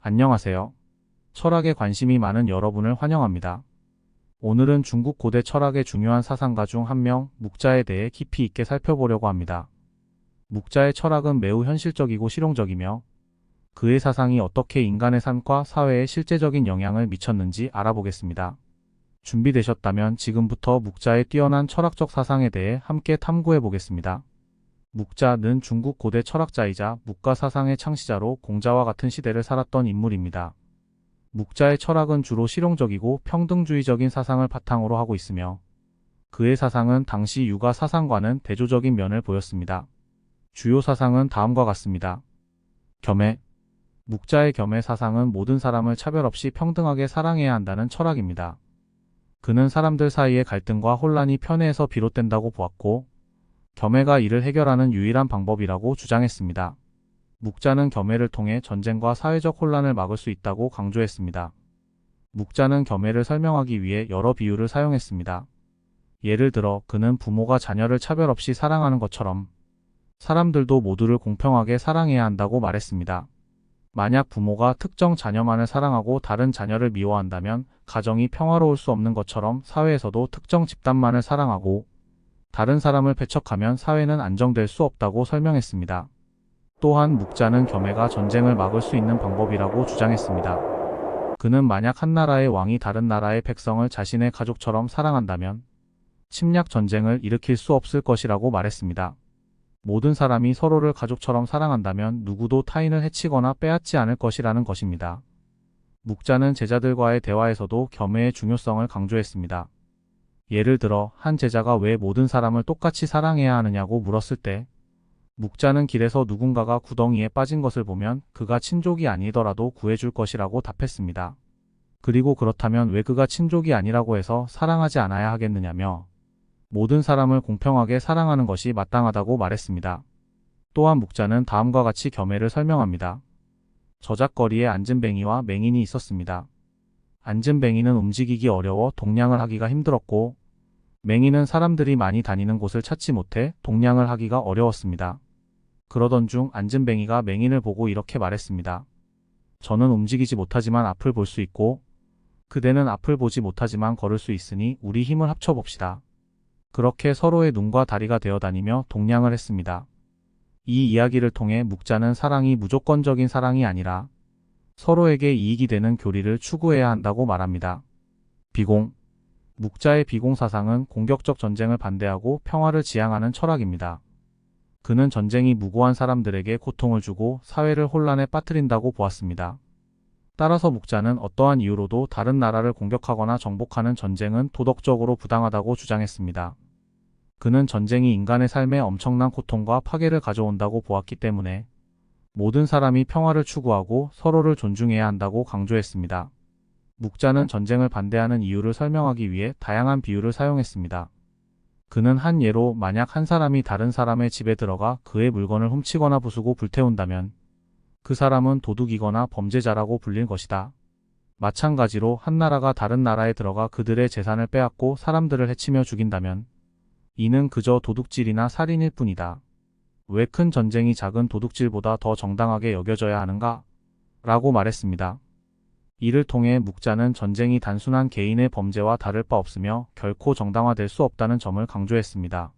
안녕하세요. 철학에 관심이 많은 여러분을 환영합니다. 오늘은 중국 고대 철학의 중요한 사상가 중 한 명, 묵자에 대해 깊이 있게 살펴보려고 합니다. 묵자의 철학은 매우 현실적이고 실용적이며 그의 사상이 어떻게 인간의 삶과 사회에 실제적인 영향을 미쳤는지 알아보겠습니다. 준비되셨다면 지금부터 묵자의 뛰어난 철학적 사상에 대해 함께 탐구해 보겠습니다. 묵자는 중국 고대 철학자이자 묵가 사상의 창시자로 공자와 같은 시대를 살았던 인물입니다. 묵자의 철학은 주로 실용적이고 평등주의적인 사상을 바탕으로 하고 있으며 그의 사상은 당시 유가 사상과는 대조적인 면을 보였습니다. 주요 사상은 다음과 같습니다. 겸해. 묵자의 겸해 사상은 모든 사람을 차별 없이 평등하게 사랑해야 한다는 철학입니다. 그는 사람들 사이의 갈등과 혼란이 편애에서 비롯된다고 보았고 겸해가 이를 해결하는 유일한 방법이라고 주장했습니다. 묵자는 겸해를 통해 전쟁과 사회적 혼란을 막을 수 있다고 강조했습니다. 묵자는 겸해를 설명하기 위해 여러 비유를 사용했습니다. 예를 들어 그는 부모가 자녀를 차별 없이 사랑하는 것처럼 사람들도 모두를 공평하게 사랑해야 한다고 말했습니다. 만약 부모가 특정 자녀만을 사랑하고 다른 자녀를 미워한다면 가정이 평화로울 수 없는 것처럼 사회에서도 특정 집단만을 사랑하고 다른 사람을 배척하면 사회는 안정될 수 없다고 설명했습니다. 또한 묵자는 겸해가 전쟁을 막을 수 있는 방법이라고 주장했습니다. 그는 만약 한 나라의 왕이 다른 나라의 백성을 자신의 가족처럼 사랑한다면 침략 전쟁을 일으킬 수 없을 것이라고 말했습니다. 모든 사람이 서로를 가족처럼 사랑한다면 누구도 타인을 해치거나 빼앗지 않을 것이라는 것입니다. 묵자는 제자들과의 대화에서도 겸해의 중요성을 강조했습니다. 예를 들어 한 제자가 왜 모든 사람을 똑같이 사랑해야 하느냐고 물었을 때 묵자는 길에서 누군가가 구덩이에 빠진 것을 보면 그가 친족이 아니더라도 구해줄 것이라고 답했습니다. 그리고 그렇다면 왜 그가 친족이 아니라고 해서 사랑하지 않아야 하겠느냐며 모든 사람을 공평하게 사랑하는 것이 마땅하다고 말했습니다. 또한 묵자는 다음과 같이 겸해를 설명합니다. 저작거리에 앉은뱅이와 맹인이 있었습니다. 앉은뱅이는 움직이기 어려워 동냥을 하기가 힘들었고 맹인은 사람들이 많이 다니는 곳을 찾지 못해 동냥을 하기가 어려웠습니다. 그러던 중 앉은뱅이가 맹인을 보고 이렇게 말했습니다. 저는 움직이지 못하지만 앞을 볼 수 있고 그대는 앞을 보지 못하지만 걸을 수 있으니 우리 힘을 합쳐봅시다. 그렇게 서로의 눈과 다리가 되어 다니며 동냥을 했습니다. 이 이야기를 통해 묵자는 사랑이 무조건적인 사랑이 아니라 서로에게 이익이 되는 교리를 추구해야 한다고 말합니다. 비공. 묵자의 비공 사상은 공격적 전쟁을 반대하고 평화를 지향하는 철학입니다. 그는 전쟁이 무고한 사람들에게 고통을 주고 사회를 혼란에 빠뜨린다고 보았습니다. 따라서 묵자는 어떠한 이유로도 다른 나라를 공격하거나 정복하는 전쟁은 도덕적으로 부당하다고 주장했습니다. 그는 전쟁이 인간의 삶에 엄청난 고통과 파괴를 가져온다고 보았기 때문에 모든 사람이 평화를 추구하고 서로를 존중해야 한다고 강조했습니다. 묵자는 전쟁을 반대하는 이유를 설명하기 위해 다양한 비유를 사용했습니다. 그는 한 예로 만약 한 사람이 다른 사람의 집에 들어가 그의 물건을 훔치거나 부수고 불태운다면 그 사람은 도둑이거나 범죄자라고 불릴 것이다. 마찬가지로 한 나라가 다른 나라에 들어가 그들의 재산을 빼앗고 사람들을 해치며 죽인다면 이는 그저 도둑질이나 살인일 뿐이다. 왜 큰 전쟁이 작은 도둑질보다 더 정당하게 여겨져야 하는가? 라고 말했습니다. 이를 통해 묵자는 전쟁이 단순한 개인의 범죄와 다를 바 없으며 결코 정당화될 수 없다는 점을 강조했습니다.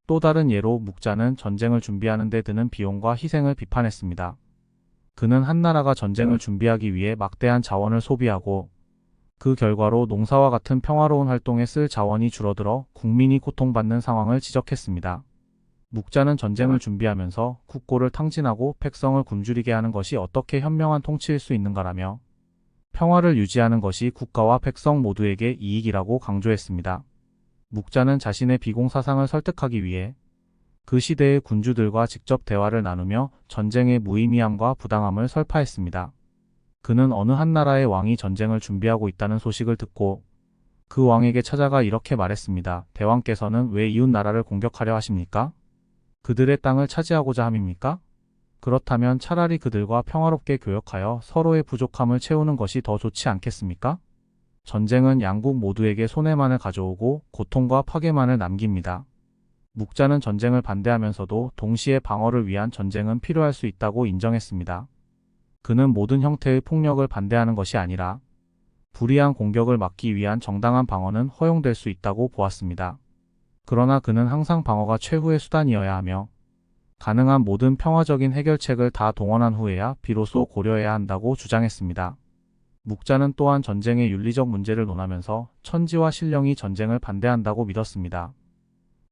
또 다른 예로 묵자는 전쟁을 준비하는 데 드는 비용과 희생을 비판했습니다. 그는 한 나라가 전쟁을 준비하기 위해 막대한 자원을 소비하고 그 결과로 농사와 같은 평화로운 활동에 쓸 자원이 줄어들어 국민이 고통받는 상황을 지적했습니다. 묵자는 전쟁을 준비하면서 국고를 탕진하고 백성을 굶주리게 하는 것이 어떻게 현명한 통치일 수 있는가라며 평화를 유지하는 것이 국가와 백성 모두에게 이익이라고 강조했습니다. 묵자는 자신의 비공 사상을 설득하기 위해 그 시대의 군주들과 직접 대화를 나누며 전쟁의 무의미함과 부당함을 설파했습니다. 그는 어느 한 나라의 왕이 전쟁을 준비하고 있다는 소식을 듣고 그 왕에게 찾아가 이렇게 말했습니다. 대왕께서는 왜 이웃 나라를 공격하려 하십니까? 그들의 땅을 차지하고자 함입니까? 그렇다면 차라리 그들과 평화롭게 교역하여 서로의 부족함을 채우는 것이 더 좋지 않겠습니까? 전쟁은 양국 모두에게 손해만을 가져오고 고통과 파괴만을 남깁니다. 묵자는 전쟁을 반대하면서도 동시에 방어를 위한 전쟁은 필요할 수 있다고 인정했습니다. 그는 모든 형태의 폭력을 반대하는 것이 아니라 불이한 공격을 막기 위한 정당한 방어는 허용될 수 있다고 보았습니다. 그러나 그는 항상 방어가 최후의 수단이어야 하며 가능한 모든 평화적인 해결책을 다 동원한 후에야 비로소 고려해야 한다고 주장했습니다. 묵자는 또한 전쟁의 윤리적 문제를 논하면서 천지와 신령이 전쟁을 반대한다고 믿었습니다.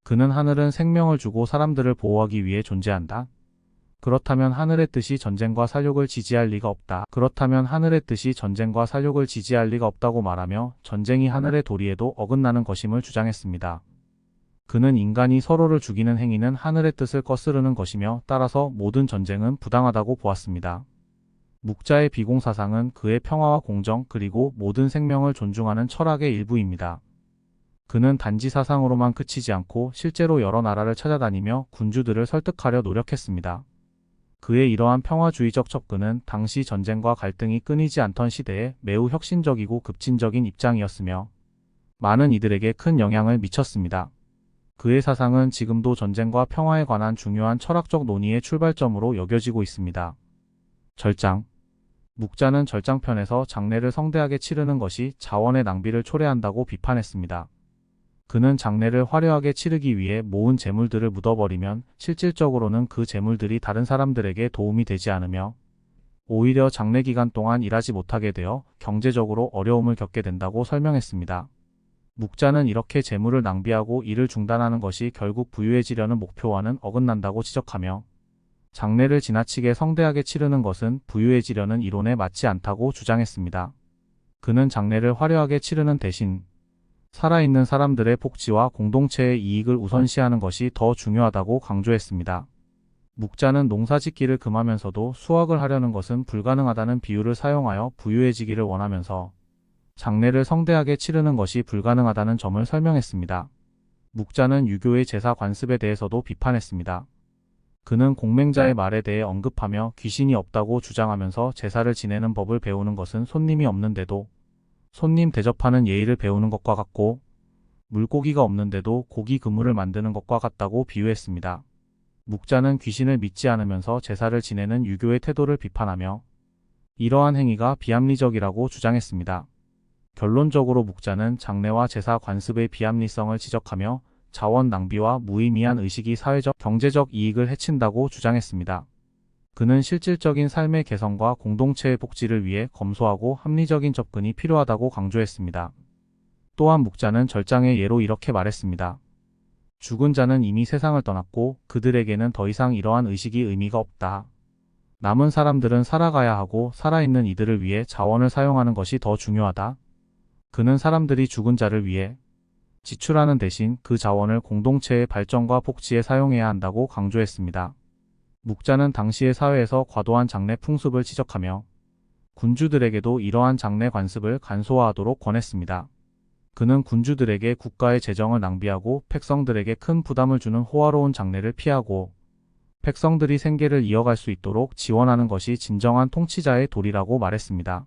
그는 하늘은 생명을 주고 사람들을 보호하기 위해 존재한다. 그렇다면 하늘의 뜻이 전쟁과 살육을 지지할 리가 없다. 그렇다면 하늘의 뜻이 전쟁과 살육을 지지할 리가 없다고 말하며 전쟁이 하늘의 도리에도 어긋나는 것임을 주장했습니다. 그는 인간이 서로를 죽이는 행위는 하늘의 뜻을 거스르는 것이며 따라서 모든 전쟁은 부당하다고 보았습니다. 묵자의 비공사상은 그의 평화와 공정 그리고 모든 생명을 존중하는 철학의 일부입니다. 그는 단지 사상으로만 그치지 않고 실제로 여러 나라를 찾아다니며 군주들을 설득하려 노력했습니다. 그의 이러한 평화주의적 접근은 당시 전쟁과 갈등이 끊이지 않던 시대에 매우 혁신적이고 급진적인 입장이었으며 많은 이들에게 큰 영향을 미쳤습니다. 그의 사상은 지금도 전쟁과 평화에 관한 중요한 철학적 논의의 출발점으로 여겨지고 있습니다. 절장. 묵자는 절장편에서 장례를 성대하게 치르는 것이 자원의 낭비를 초래한다고 비판했습니다. 그는 장례를 화려하게 치르기 위해 모은 재물들을 묻어버리면 실질적으로는 그 재물들이 다른 사람들에게 도움이 되지 않으며 오히려 장례 기간 동안 일하지 못하게 되어 경제적으로 어려움을 겪게 된다고 설명했습니다. 묵자는 이렇게 재물을 낭비하고 일을 중단하는 것이 결국 부유해지려는 목표와는 어긋난다고 지적하며 장례를 지나치게 성대하게 치르는 것은 부유해지려는 이론에 맞지 않다고 주장했습니다. 그는 장례를 화려하게 치르는 대신 살아있는 사람들의 복지와 공동체의 이익을 우선시하는 것이 더 중요하다고 강조했습니다. 묵자는 농사짓기를 금하면서도 수확을 하려는 것은 불가능하다는 비유를 사용하여 부유해지기를 원하면서 장례를 성대하게 치르는 것이 불가능하다는 점을 설명했습니다. 묵자는 유교의 제사 관습에 대해서도 비판했습니다. 그는 공맹자의 말에 대해 언급하며 귀신이 없다고 주장하면서 제사를 지내는 법을 배우는 것은 손님이 없는데도 손님 대접하는 예의를 배우는 것과 같고 물고기가 없는데도 고기 그물을 만드는 것과 같다고 비유했습니다. 묵자는 귀신을 믿지 않으면서 제사를 지내는 유교의 태도를 비판하며 이러한 행위가 비합리적이라고 주장했습니다. 결론적으로 묵자는 장례와 제사 관습의 비합리성을 지적하며 자원 낭비와 무의미한 의식이 사회적, 경제적 이익을 해친다고 주장했습니다. 그는 실질적인 삶의 개선과 공동체의 복지를 위해 검소하고 합리적인 접근이 필요하다고 강조했습니다. 또한 묵자는 절장의 예로 이렇게 말했습니다. 죽은 자는 이미 세상을 떠났고 그들에게는 더 이상 이러한 의식이 의미가 없다. 남은 사람들은 살아가야 하고 살아있는 이들을 위해 자원을 사용하는 것이 더 중요하다. 그는 사람들이 죽은 자를 위해 지출하는 대신 그 자원을 공동체의 발전과 복지에 사용해야 한다고 강조했습니다. 묵자는 당시의 사회에서 과도한 장례 풍습을 지적하며 군주들에게도 이러한 장례 관습을 간소화하도록 권했습니다. 그는 군주들에게 국가의 재정을 낭비하고 백성들에게 큰 부담을 주는 호화로운 장례를 피하고 백성들이 생계를 이어갈 수 있도록 지원하는 것이 진정한 통치자의 도리라고 말했습니다.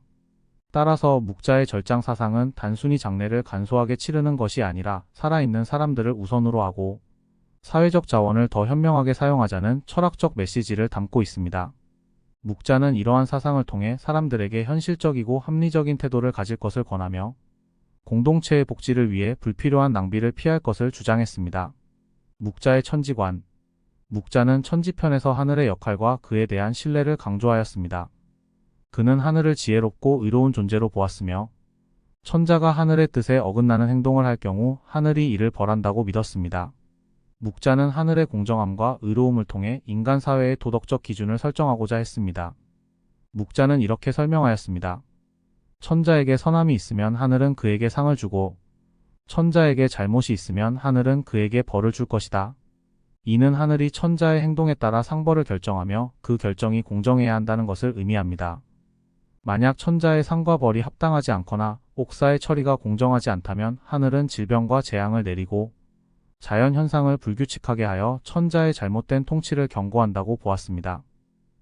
따라서 묵자의 절장 사상은 단순히 장례를 간소하게 치르는 것이 아니라 살아있는 사람들을 우선으로 하고 사회적 자원을 더 현명하게 사용하자는 철학적 메시지를 담고 있습니다. 묵자는 이러한 사상을 통해 사람들에게 현실적이고 합리적인 태도를 가질 것을 권하며 공동체의 복지를 위해 불필요한 낭비를 피할 것을 주장했습니다. 묵자의 천지관. 묵자는 천지편에서 하늘의 역할과 그에 대한 신뢰를 강조하였습니다. 그는 하늘을 지혜롭고 의로운 존재로 보았으며 천자가 하늘의 뜻에 어긋나는 행동을 할 경우 하늘이 이를 벌한다고 믿었습니다. 묵자는 하늘의 공정함과 의로움을 통해 인간 사회의 도덕적 기준을 설정하고자 했습니다. 묵자는 이렇게 설명하였습니다. 천자에게 선함이 있으면 하늘은 그에게 상을 주고 천자에게 잘못이 있으면 하늘은 그에게 벌을 줄 것이다. 이는 하늘이 천자의 행동에 따라 상벌을 결정하며 그 결정이 공정해야 한다는 것을 의미합니다. 만약 천자의 상과 벌이 합당하지 않거나 옥사의 처리가 공정하지 않다면 하늘은 질병과 재앙을 내리고 자연 현상을 불규칙하게 하여 천자의 잘못된 통치를 경고한다고 보았습니다.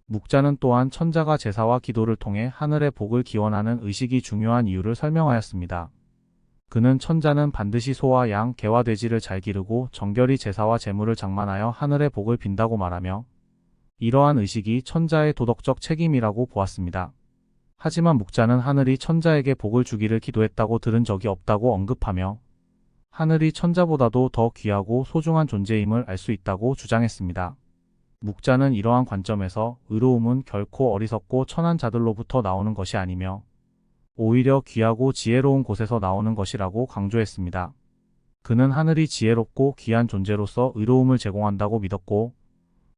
묵자는 또한 천자가 제사와 기도를 통해 하늘의 복을 기원하는 의식이 중요한 이유를 설명하였습니다. 그는 천자는 반드시 소와 양, 개와 돼지를 잘 기르고 정결히 제사와 제물을 장만하여 하늘의 복을 빈다고 말하며 이러한 의식이 천자의 도덕적 책임이라고 보았습니다. 하지만 묵자는 하늘이 천자에게 복을 주기를 기도했다고 들은 적이 없다고 언급하며 하늘이 천자보다도 더 귀하고 소중한 존재임을 알 수 있다고 주장했습니다. 묵자는 이러한 관점에서 의로움은 결코 어리석고 천한 자들로부터 나오는 것이 아니며 오히려 귀하고 지혜로운 곳에서 나오는 것이라고 강조했습니다. 그는 하늘이 지혜롭고 귀한 존재로서 의로움을 제공한다고 믿었고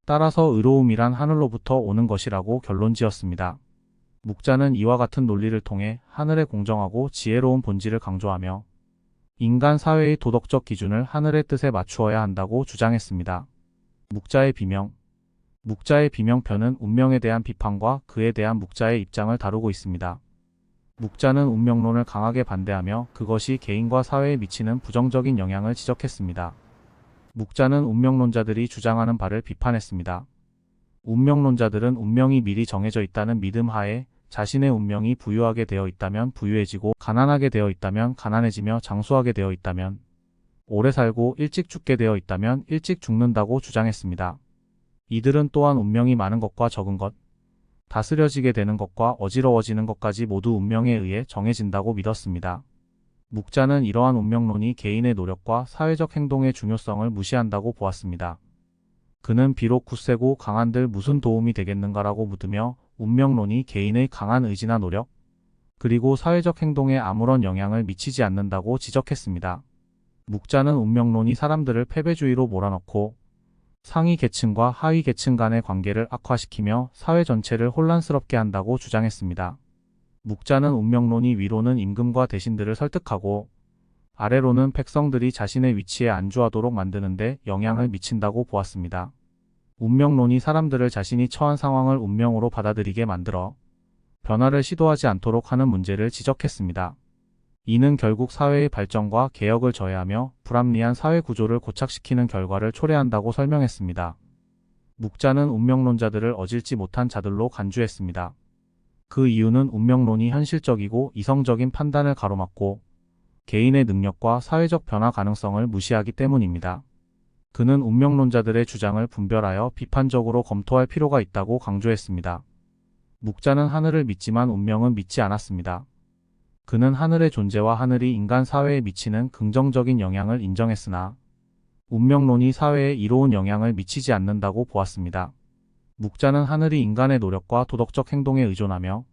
따라서 의로움이란 하늘로부터 오는 것이라고 결론지었습니다. 묵자는 이와 같은 논리를 통해 하늘의 공정하고 지혜로운 본질을 강조하며 인간 사회의 도덕적 기준을 하늘의 뜻에 맞추어야 한다고 주장했습니다. 묵자의 비명. 묵자의 비명편은 운명에 대한 비판과 그에 대한 묵자의 입장을 다루고 있습니다. 묵자는 운명론을 강하게 반대하며 그것이 개인과 사회에 미치는 부정적인 영향을 지적했습니다. 묵자는 운명론자들이 주장하는 바를 비판했습니다. 운명론자들은 운명이 미리 정해져 있다는 믿음 하에 자신의 운명이 부유하게 되어 있다면 부유해지고 가난하게 되어 있다면 가난해지며 장수하게 되어 있다면 오래 살고 일찍 죽게 되어 있다면 일찍 죽는다고 주장했습니다. 이들은 또한 운명이 많은 것과 적은 것, 다스려지게 되는 것과 어지러워지는 것까지 모두 운명에 의해 정해진다고 믿었습니다. 묵자는 이러한 운명론이 개인의 노력과 사회적 행동의 중요성을 무시한다고 보았습니다. 그는 비록 굳세고 강한들 무슨 도움이 되겠는가라고 묻으며 운명론이 개인의 강한 의지나 노력, 그리고 사회적 행동에 아무런 영향을 미치지 않는다고 지적했습니다. 묵자는 운명론이 사람들을 패배주의로 몰아넣고 상위 계층과 하위 계층 간의 관계를 악화시키며 사회 전체를 혼란스럽게 한다고 주장했습니다. 묵자는 운명론이 위로는 임금과 대신들을 설득하고 아래로는 백성들이 자신의 위치에 안주하도록 만드는 데 영향을 미친다고 보았습니다. 운명론이 사람들을 자신이 처한 상황을 운명으로 받아들이게 만들어 변화를 시도하지 않도록 하는 문제를 지적했습니다. 이는 결국 사회의 발전과 개혁을 저해하며 불합리한 사회 구조를 고착시키는 결과를 초래한다고 설명했습니다. 묵자는 운명론자들을 어질지 못한 자들로 간주했습니다. 그 이유는 운명론이 현실적이고 이성적인 판단을 가로막고 개인의 능력과 사회적 변화 가능성을 무시하기 때문입니다. 그는 운명론자들의 주장을 분별하여 비판적으로 검토할 필요가 있다고 강조했습니다. 묵자는 하늘을 믿지만 운명은 믿지 않았습니다. 그는 하늘의 존재와 하늘이 인간 사회에 미치는 긍정적인 영향을 인정했으나 운명론이 사회에 이로운 영향을 미치지 않는다고 보았습니다. 묵자는 하늘이 인간의 노력과 도덕적 행동에 의존하며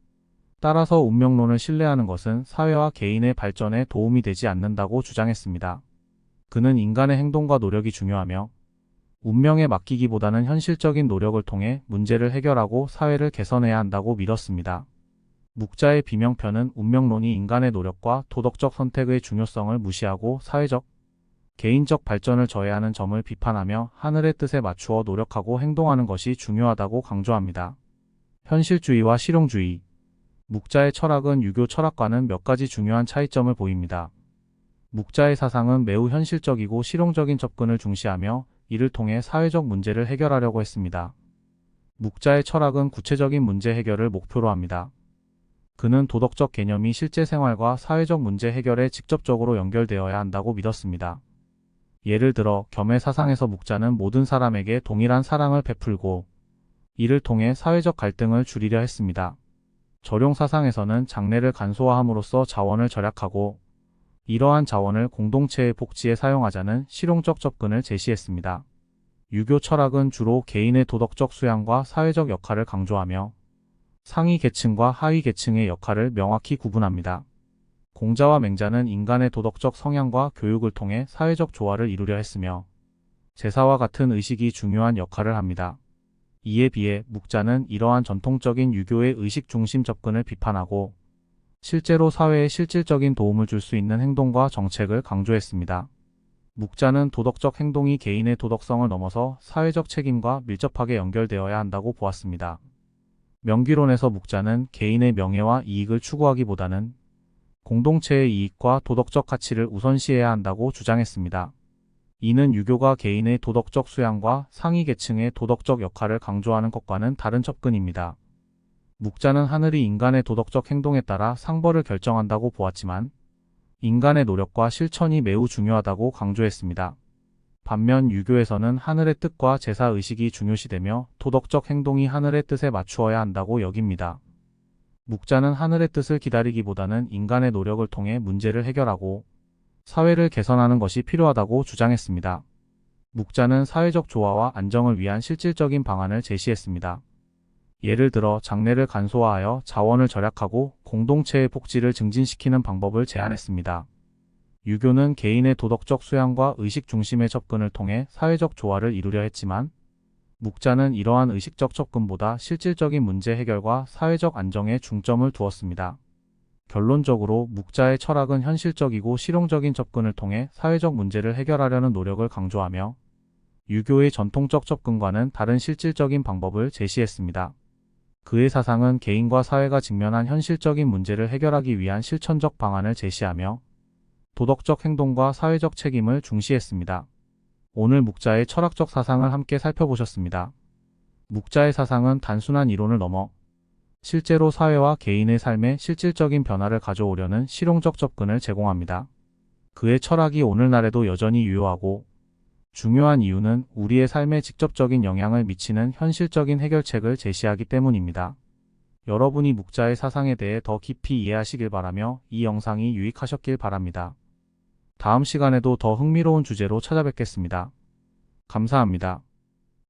따라서 운명론을 신뢰하는 것은 사회와 개인의 발전에 도움이 되지 않는다고 주장했습니다. 그는 인간의 행동과 노력이 중요하며 운명에 맡기기보다는 현실적인 노력을 통해 문제를 해결하고 사회를 개선해야 한다고 믿었습니다. 묵자의 비명편은 운명론이 인간의 노력과 도덕적 선택의 중요성을 무시하고 사회적, 개인적 발전을 저해하는 점을 비판하며 하늘의 뜻에 맞추어 노력하고 행동하는 것이 중요하다고 강조합니다. 현실주의와 실용주의. 묵자의 철학은 유교 철학과는 몇 가지 중요한 차이점을 보입니다. 묵자의 사상은 매우 현실적이고 실용적인 접근을 중시하며 이를 통해 사회적 문제를 해결하려고 했습니다. 묵자의 철학은 구체적인 문제 해결을 목표로 합니다. 그는 도덕적 개념이 실제 생활과 사회적 문제 해결에 직접적으로 연결되어야 한다고 믿었습니다. 예를 들어 겸해 사상에서 묵자는 모든 사람에게 동일한 사랑을 베풀고 이를 통해 사회적 갈등을 줄이려 했습니다. 절용 사상에서는 장래를 간소화함으로써 자원을 절약하고 이러한 자원을 공동체의 복지에 사용하자는 실용적 접근을 제시했습니다. 유교 철학은 주로 개인의 도덕적 수양과 사회적 역할을 강조하며 상위 계층과 하위 계층의 역할을 명확히 구분합니다. 공자와 맹자는 인간의 도덕적 성향과 교육을 통해 사회적 조화를 이루려 했으며 제사와 같은 의식이 중요한 역할을 합니다. 이에 비해 묵자는 이러한 전통적인 유교의 의식 중심 접근을 비판하고 실제로 사회에 실질적인 도움을 줄 수 있는 행동과 정책을 강조했습니다. 묵자는 도덕적 행동이 개인의 도덕성을 넘어서 사회적 책임과 밀접하게 연결되어야 한다고 보았습니다. 명기론에서 묵자는 개인의 명예와 이익을 추구하기보다는 공동체의 이익과 도덕적 가치를 우선시해야 한다고 주장했습니다. 이는 유교가 개인의 도덕적 수양과 상위 계층의 도덕적 역할을 강조하는 것과는 다른 접근입니다. 묵자는 하늘이 인간의 도덕적 행동에 따라 상벌을 결정한다고 보았지만 인간의 노력과 실천이 매우 중요하다고 강조했습니다. 반면 유교에서는 하늘의 뜻과 제사 의식이 중요시되며 도덕적 행동이 하늘의 뜻에 맞추어야 한다고 여깁니다. 묵자는 하늘의 뜻을 기다리기보다는 인간의 노력을 통해 문제를 해결하고 사회를 개선하는 것이 필요하다고 주장했습니다. 묵자는 사회적 조화와 안정을 위한 실질적인 방안을 제시했습니다. 예를 들어 장래를 간소화하여 자원을 절약하고 공동체의 복지를 증진시키는 방법을 제안했습니다. 유교는 개인의 도덕적 수양과 의식 중심의 접근을 통해 사회적 조화를 이루려 했지만 묵자는 이러한 의식적 접근보다 실질적인 문제 해결과 사회적 안정에 중점을 두었습니다. 결론적으로 묵자의 철학은 현실적이고 실용적인 접근을 통해 사회적 문제를 해결하려는 노력을 강조하며 유교의 전통적 접근과는 다른 실질적인 방법을 제시했습니다. 그의 사상은 개인과 사회가 직면한 현실적인 문제를 해결하기 위한 실천적 방안을 제시하며 도덕적 행동과 사회적 책임을 중시했습니다. 오늘 묵자의 철학적 사상을 함께 살펴보셨습니다. 묵자의 사상은 단순한 이론을 넘어 실제로 사회와 개인의 삶에 실질적인 변화를 가져오려는 실용적 접근을 제공합니다. 그의 철학이 오늘날에도 여전히 유효하고 중요한 이유는 우리의 삶에 직접적인 영향을 미치는 현실적인 해결책을 제시하기 때문입니다. 여러분이 묵자의 사상에 대해 더 깊이 이해하시길 바라며 이 영상이 유익하셨길 바랍니다. 다음 시간에도 더 흥미로운 주제로 찾아뵙겠습니다. 감사합니다.